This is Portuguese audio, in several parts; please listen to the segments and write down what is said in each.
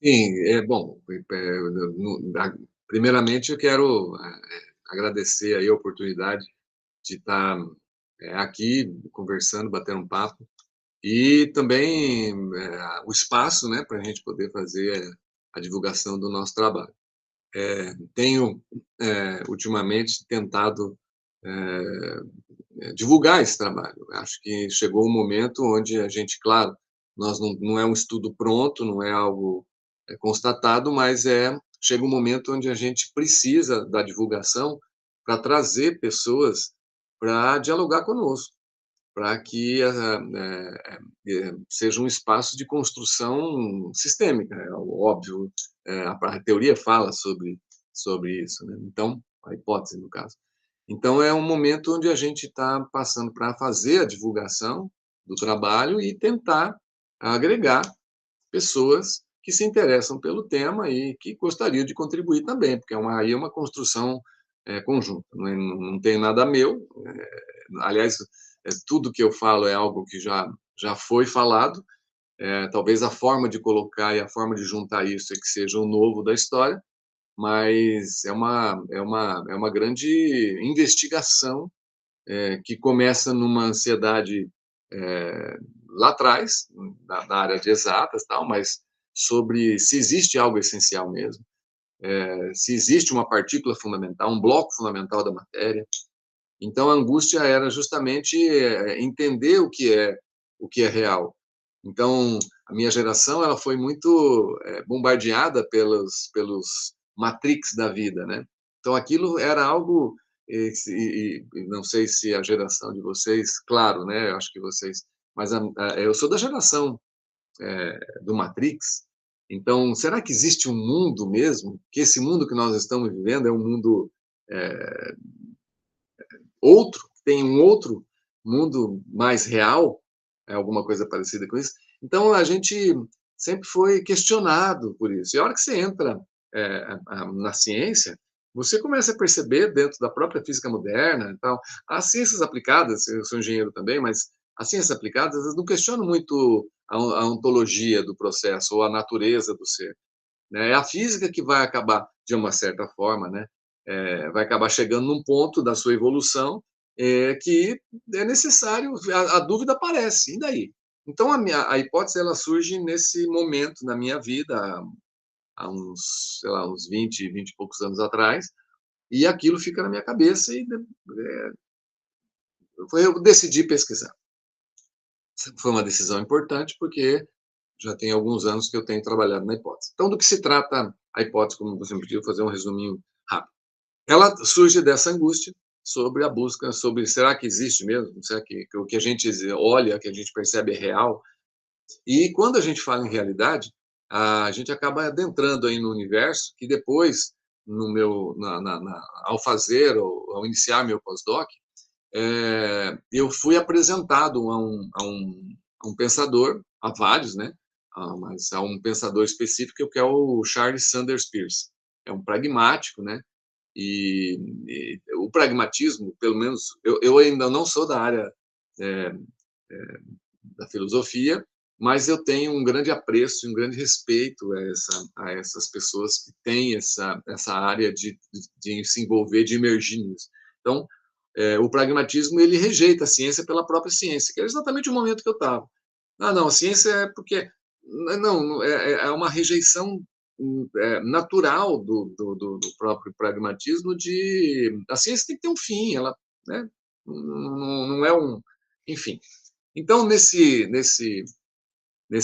Sim, bom, primeiramente eu quero, agradecer aí a oportunidade de estar, aqui conversando, batendo um papo, e também, o espaço, né, para a gente poder fazer a divulgação do nosso trabalho. Tenho, ultimamente tentado, divulgar esse trabalho. Acho que chegou um momento onde a gente, claro, nós não é um estudo pronto, não é algo, constatado, mas chega um momento onde a gente precisa da divulgação para trazer pessoas para dialogar conosco, para que seja um espaço de construção sistêmica, é óbvio, a teoria fala sobre isso, né, então, a hipótese no caso. Então é um momento onde a gente está passando para fazer a divulgação do trabalho e tentar agregar pessoas que se interessam pelo tema e que gostariam de contribuir também, porque aí é uma construção, conjunta, não tem nada meu, aliás, tudo que eu falo é algo que já foi falado, talvez a forma de colocar e a forma de juntar isso é que seja o novo da história, mas é uma grande investigação, que começa numa ansiedade, lá atrás, na área de exatas, tal, mas sobre se existe algo essencial mesmo, se existe uma partícula fundamental, um bloco fundamental da matéria. Então a angústia era justamente, entender o que é real. Então, a minha geração ela foi muito, bombardeada pelos matrix da vida, né. Então aquilo era algo, e não sei se a geração de vocês, claro, né, eu acho que vocês, mas eu sou da geração, do matrix, então será que existe um mundo mesmo? Que esse mundo que nós estamos vivendo é um mundo, eh, outro? Tem um outro mundo mais real? É alguma coisa parecida com isso? Então a gente sempre foi questionado por isso. E a hora que você entra, na ciência, você começa a perceber dentro da própria física moderna e tal, as ciências aplicadas, eu sou engenheiro também, mas as ciências aplicadas, elas não questionam muito a ontologia do processo ou a natureza do ser, né. É a física que vai acabar, de uma certa forma, né, vai acabar chegando num ponto da sua evolução, que é necessário, a dúvida aparece, e daí? Então a hipótese ela surge nesse momento na minha vida, há uns, sei lá, uns 20 e poucos anos atrás, e aquilo fica na minha cabeça e eu decidi pesquisar. Foi uma decisão importante, porque já tem alguns anos que eu tenho trabalhado na hipótese. Então, do que se trata a hipótese, como você me pediu, fazer um resuminho rápido. Ela surge dessa angústia sobre a busca, sobre será que existe mesmo? Será que o que a gente olha, que a gente percebe é real? E quando a gente fala em realidade, a gente acaba adentrando aí no universo que depois, no meu, ao fazer, ou ao iniciar meu pós-doc, eu fui apresentado a um pensador, a vários, né? Mas a um pensador específico que é o Charles Sanders Peirce. É um pragmático, né? E o pragmatismo, pelo menos, eu ainda não sou da área, eh, da filosofia, mas eu tenho um grande apreço, um grande respeito a essas pessoas que têm essa área de se envolver, de emergir nisso. Então, o pragmatismo ele rejeita a ciência pela própria ciência, que é exatamente o momento que eu estava. Ah, não, a ciência é porque não, é uma rejeição, natural do próprio pragmatismo, de a ciência tem que ter um fim, ela, né, não é um, enfim. Então nesse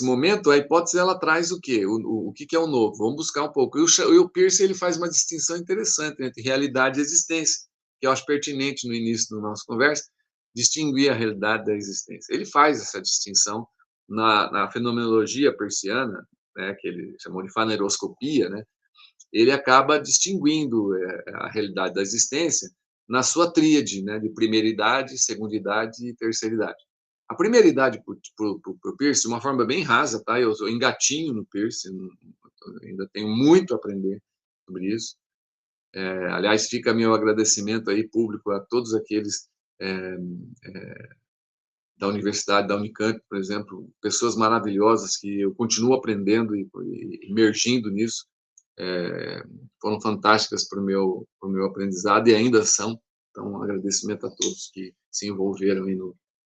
momento a hipótese ela traz o quê? O que que é o novo? Vamos buscar um pouco. E o Peirce ele faz uma distinção interessante entre realidade e existência, que eu acho pertinente no início da nossa conversa, distinguir a realidade da existência. Ele faz essa distinção na fenomenologia peirciana, né, que ele chamou de faneroscopia, né, ele acaba distinguindo, a realidade da existência na sua tríade, né, de primeira idade, segunda idade e terceira idade. A primeira idade para o Peirce, de uma forma bem rasa, tá? Eu engatinho no Peirce, ainda tenho muito a aprender sobre isso. Aliás, fica meu agradecimento aí público a todos aqueles, da universidade, da Unicamp, por exemplo, pessoas maravilhosas que eu continuo aprendendo e imergindo nisso, foram fantásticas para o meu aprendizado e ainda são. Então, um agradecimento a todos que se envolveram e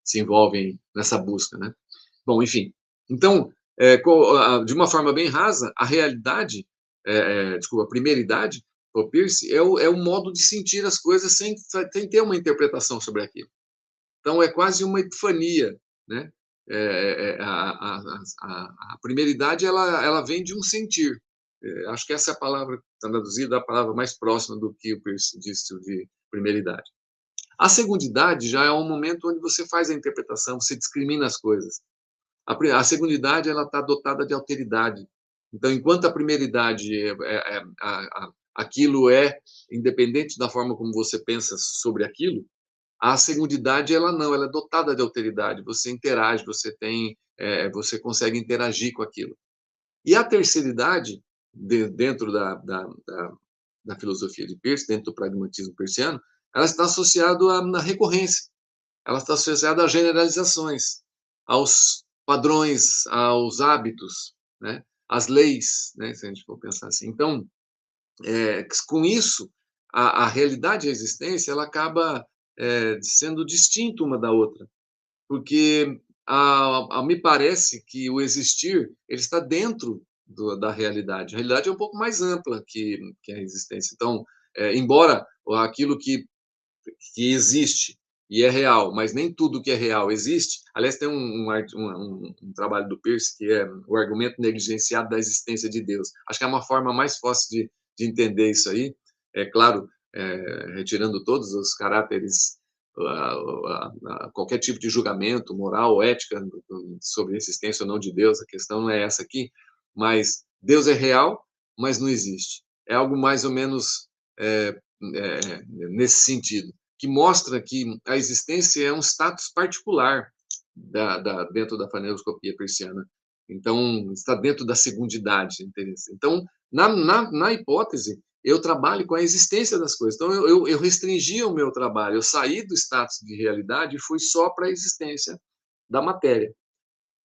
se envolvem nessa busca, né? Bom, enfim. Então, de uma forma bem rasa, a realidade, desculpa, a primeiridade, o Peirce, é o modo de sentir as coisas sem ter uma interpretação sobre aquilo. Então, é quase uma epifania, né? A primeiridade, ela vem de um sentir. Acho que essa é a palavra traduzida, a palavra mais próxima do que o Peirce disse de primeiridade. A segundidade já é um momento onde você faz a interpretação, você discrimina as coisas. A segundidade, ela está dotada de alteridade. Então, enquanto a primeiridade, aquilo é independente da forma como você pensa sobre aquilo, a segundidade, ela não, ela é dotada de alteridade. Você interage, você consegue interagir com aquilo. E a terceiridade, dentro da filosofia de Peirce, dentro do pragmatismo peirciano, ela está associada à recorrência, ela está associada às generalizações, aos padrões, aos hábitos, né? Às leis, né? Se a gente for pensar assim. Então, com isso, a realidade e a existência, ela acaba sendo distinta uma da outra, porque me parece que o existir, ele está dentro da realidade. A realidade é um pouco mais ampla que a existência. Então, embora aquilo que existe e é real, mas nem tudo que é real existe. Aliás, tem um trabalho do Peirce que é o argumento negligenciado da existência de Deus. Acho que é uma forma mais fácil de entender isso aí. É claro, retirando todos os caráteres, qualquer tipo de julgamento moral ou ética sobre a existência ou não de Deus, a questão não é essa aqui, mas Deus é real, mas não existe. É algo mais ou menos nesse sentido, que mostra que a existência é um status particular dentro da faneoscopia peirciana. Então, está dentro da segundidade. Então, na hipótese, eu trabalho com a existência das coisas. Então, eu restringi o meu trabalho, eu saí do status de realidade e fui só para a existência da matéria.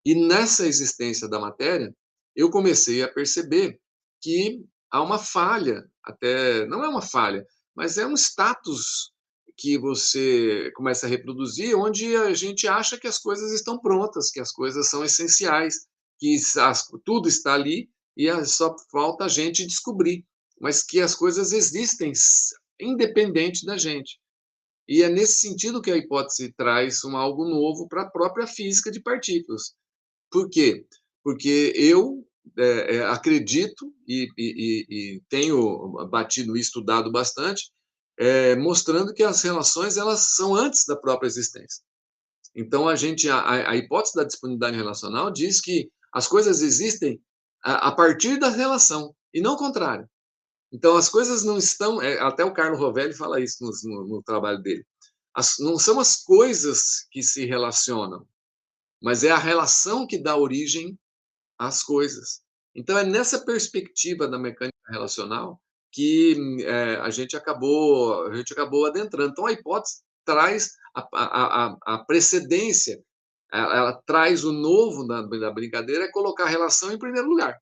E nessa existência da matéria, eu comecei a perceber que há uma falha, até não é uma falha, mas é um status que você começa a reproduzir, onde a gente acha que as coisas estão prontas, que as coisas são essenciais, que tudo está ali e só falta a gente descobrir, mas que as coisas existem independente da gente. E é nesse sentido que a hipótese traz algo novo para a própria física de partículas. Por quê? Porque eu acredito e tenho batido e estudado bastante, mostrando que as relações, elas são antes da própria existência. Então, a hipótese da disponibilidade relacional diz que as coisas existem a partir da relação, e não o contrário. Então, as coisas não estão... até o Carlo Rovelli fala isso no trabalho dele. Não são as coisas que se relacionam, mas é a relação que dá origem às coisas. Então, é nessa perspectiva da mecânica relacional que a gente acabou adentrando. Então, a hipótese traz a precedência, ela traz o novo da brincadeira, é colocar a relação em primeiro lugar.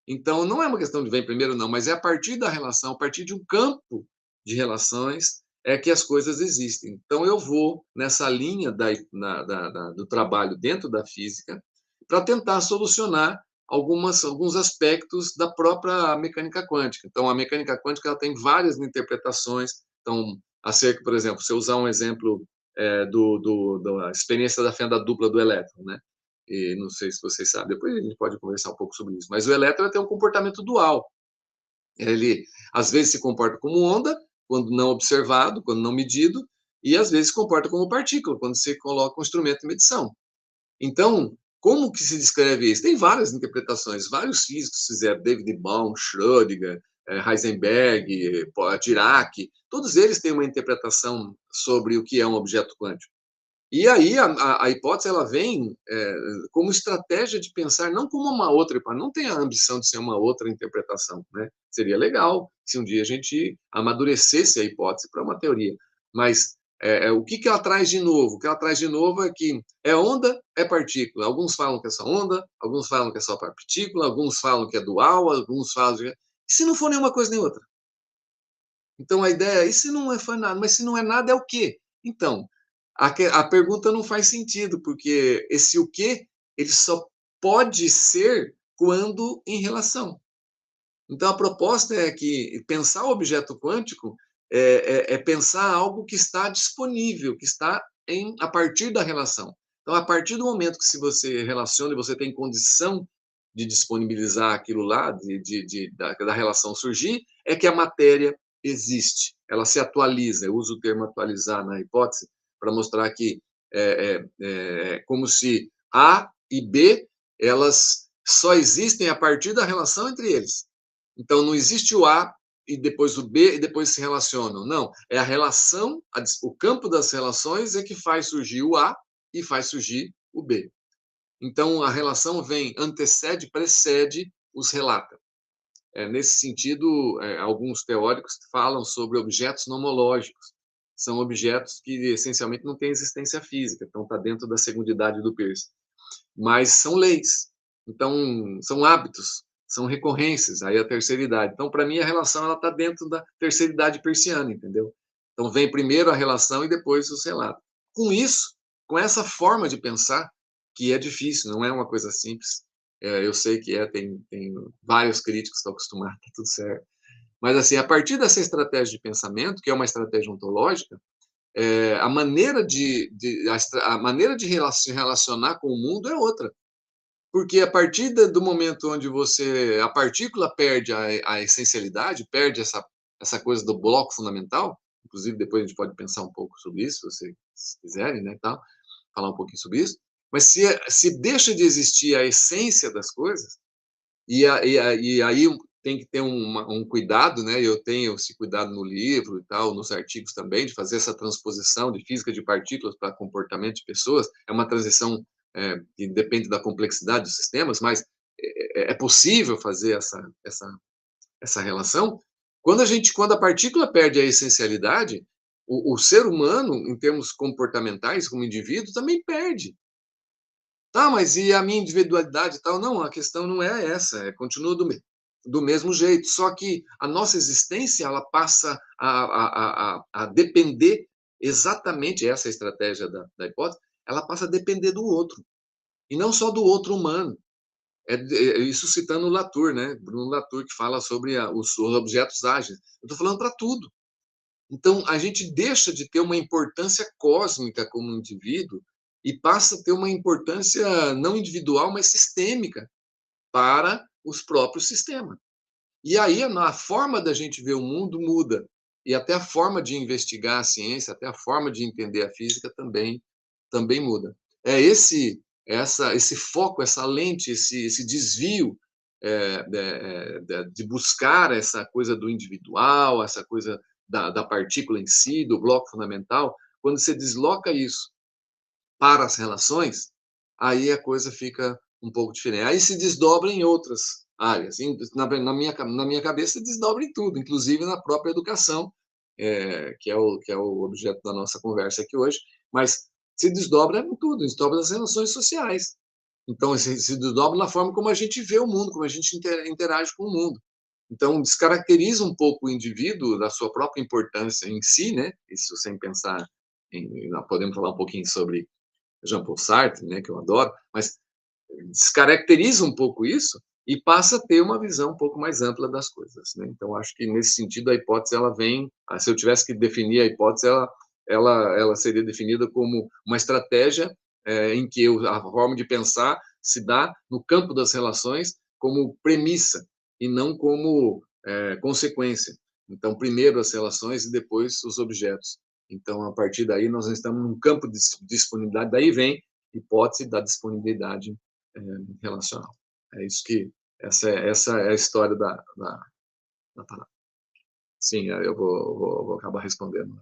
Então, não é uma questão de vem primeiro, não, mas é a partir da relação, a partir de um campo de relações, é que as coisas existem. Então, eu vou nessa linha do trabalho dentro da física para tentar solucionar alguns aspectos da própria mecânica quântica. Então, a mecânica quântica ela tem várias interpretações. Então, acerca, por exemplo, se eu usar um exemplo da experiência da fenda dupla do elétron, né? E não sei se vocês sabem, depois a gente pode conversar um pouco sobre isso, mas o elétron tem um comportamento dual. Ele, às vezes, se comporta como onda, quando não observado, quando não medido, e, às vezes, se comporta como partícula, quando você coloca um instrumento de medição. Então, como que se descreve isso? Tem várias interpretações, vários físicos fizeram, David Bohm, Schrödinger, Heisenberg, Dirac, todos eles têm uma interpretação sobre o que é um objeto quântico. E aí a hipótese ela vem como estratégia de pensar não como uma outra, não tem a ambição de ser uma outra interpretação, né? Seria legal se um dia a gente amadurecesse a hipótese para uma teoria, mas O que que ela traz de novo? O que ela traz de novo é que é onda, é partícula. Alguns falam que é só onda, alguns falam que é só partícula, alguns falam que é dual, alguns falam que... E se não for nenhuma coisa nem outra? Então a ideia é, e se não foi nada? Mas se não é nada, é o quê? Então, a pergunta não faz sentido, porque esse o quê, ele só pode ser quando em relação. Então, a proposta é que pensar o objeto quântico é pensar algo que está disponível, que está a partir da relação. Então, a partir do momento que se você relaciona e você tem condição de disponibilizar aquilo lá, da relação surgir, é que a matéria existe, ela se atualiza. Eu uso o termo atualizar na hipótese para mostrar que é como se A e B elas só existem a partir da relação entre eles. Então, não existe o A e depois o B e depois se relacionam. Não, é a relação, o campo das relações é que faz surgir o A e faz surgir o B. Então, a relação vem, antecede, precede, os relata. Nesse sentido, alguns teóricos falam sobre objetos nomológicos. São objetos que, essencialmente, não têm existência física, então está dentro da segundidade do Peirce. Mas são leis, então são hábitos, são recorrências, aí a terceira idade. Então, para mim, a relação ela está dentro da terceira idade persiana, entendeu? Então, vem primeiro a relação e depois os relatos. Com isso, com essa forma de pensar, que é difícil, não é uma coisa simples, eu sei que tem vários críticos que estão acostumados, tá tudo certo. Mas, assim, a partir dessa estratégia de pensamento, que é uma estratégia ontológica, a maneira a maneira de se relacionar com o mundo é outra. Porque a partir do momento onde a partícula perde a essencialidade, perde essa coisa do bloco fundamental, inclusive depois a gente pode pensar um pouco sobre isso, se vocês quiserem, né, tal, falar um pouquinho sobre isso, mas se deixa de existir a essência das coisas, e aí tem que ter um cuidado, né? Eu tenho esse cuidado no livro e tal, nos artigos também, de fazer essa transposição de física de partículas para comportamento de pessoas. É uma transição que depende da complexidade dos sistemas, mas é possível fazer essa relação. Quando a partícula perde a essencialidade, o ser humano, em termos comportamentais, como indivíduo, também perde. Tá, mas e a minha individualidade e tal? Não, a questão não é essa, continua do mesmo jeito, só que a nossa existência ela passa a depender exatamente essa estratégia da hipótese, ela passa a depender do outro, e não só do outro humano. Isso citando o Latour, né? Bruno Latour, que fala sobre os objetos ágeis. Eu estou falando para tudo. Então, a gente deixa de ter uma importância cósmica como indivíduo e passa a ter uma importância não individual, mas sistêmica para os próprios sistemas. E aí a forma da gente ver o mundo muda. E até a forma de investigar a ciência, até a forma de entender a física também muda. É esse foco, essa lente, esse desvio de buscar essa coisa do individual, essa coisa da partícula em si, do bloco fundamental, quando você desloca isso para as relações, aí a coisa fica um pouco diferente. Aí se desdobra em outras áreas. Na minha cabeça, desdobra em tudo, inclusive na própria educação, que é o objeto da nossa conversa aqui hoje, mas se desdobra em tudo, desdobra nas relações sociais. Então, se desdobra na forma como a gente vê o mundo, como a gente interage com o mundo. Então, descaracteriza um pouco o indivíduo da sua própria importância em si, né? Isso sem pensar podemos falar um pouquinho sobre Jean-Paul Sartre, né, que eu adoro, mas descaracteriza um pouco isso e passa a ter uma visão um pouco mais ampla das coisas, né? Então, acho que nesse sentido a hipótese ela vem, se eu tivesse que definir a hipótese, ela seria definida como uma estratégia em que a forma de pensar se dá no campo das relações como premissa e não como consequência. Então, primeiro as relações e depois os objetos. Então, a partir daí, nós estamos num campo de disponibilidade, daí vem hipótese da disponibilidade relacional. É isso que, essa é a história da parada. Sim, eu vou acabar respondendo.